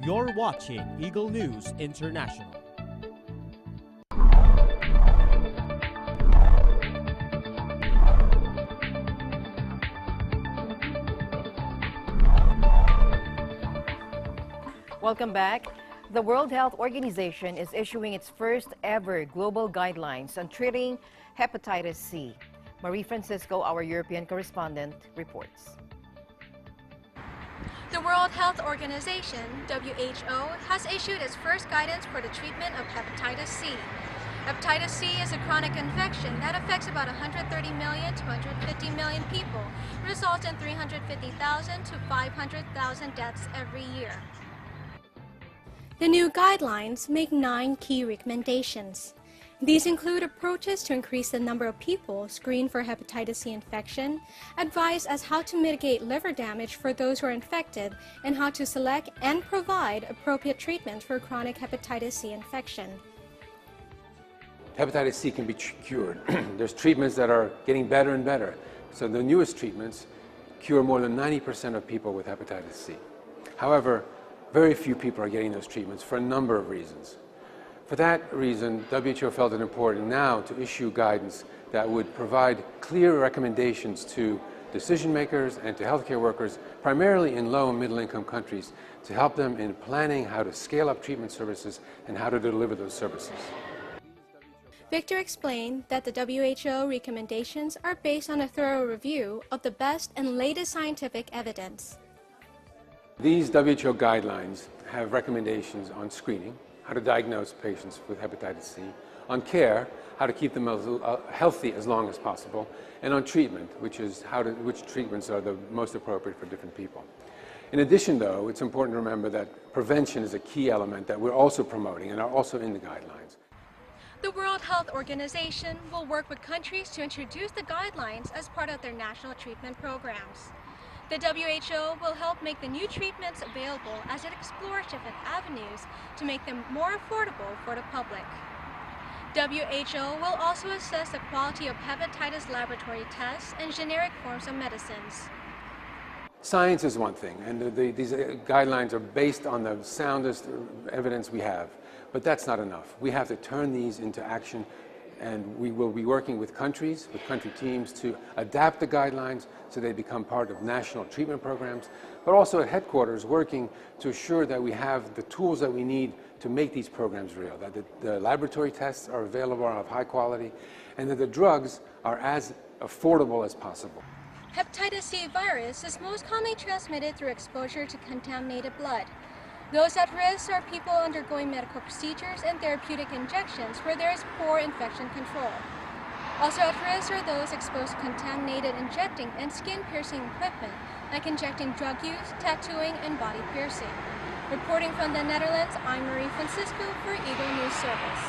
You're watching Eagle News International. Welcome back. The World Health Organization is issuing its first ever global guidelines on treating hepatitis C. Marie Francisco, our European correspondent, reports. The World Health Organization, WHO, has issued its first guidance for the treatment of hepatitis C. Hepatitis C is a chronic infection that affects about 130 million to 150 million people, results in 350,000 to 500,000 deaths every year. The new guidelines make 9 key recommendations. These include approaches to increase the number of people screened for hepatitis C infection, advice as how to mitigate liver damage for those who are infected, and how to select and provide appropriate treatment for chronic hepatitis C infection. Hepatitis C can be cured. There's treatments that are getting better and better. So the newest treatments cure more than 90% of people with hepatitis C. However, very few people are getting those treatments for a number of reasons. For that reason, WHO felt it important now to issue guidance that would provide clear recommendations to decision makers and to healthcare workers, primarily in low and middle income countries, to help them in planning how to scale up treatment services and how to deliver those services. Victor explained that the WHO recommendations are based on a thorough review of the best and latest scientific evidence. These WHO guidelines have recommendations on screening, how to diagnose patients with hepatitis C, on care, how to keep them healthy as long as possible, and on treatment, which treatments are the most appropriate for different people. In addition, though, it's important to remember that prevention is a key element that we're also promoting and are also in the guidelines. The World Health Organization will work with countries to introduce the guidelines as part of their national treatment programs. The WHO will help make the new treatments available as it explores different avenues to make them more affordable for the public. WHO will also assess the quality of hepatitis laboratory tests and generic forms of medicines. Science is one thing, and these guidelines are based on the soundest evidence we have, but that's not enough. We have to turn these into action, and we will be working with country teams to adapt the guidelines so they become part of national treatment programs, but also at headquarters working to assure that we have the tools that we need to make these programs real, that the laboratory tests are available, are of high quality, and that the drugs are as affordable as possible. Hepatitis C virus is most commonly transmitted through exposure to contaminated blood. Those at risk are people undergoing medical procedures and therapeutic injections where there is poor infection control. Also at risk are those exposed to contaminated injecting and skin-piercing equipment, like injecting drug use, tattooing, and body piercing. Reporting from the Netherlands, I'm Marie Francisco for Eagle News Service.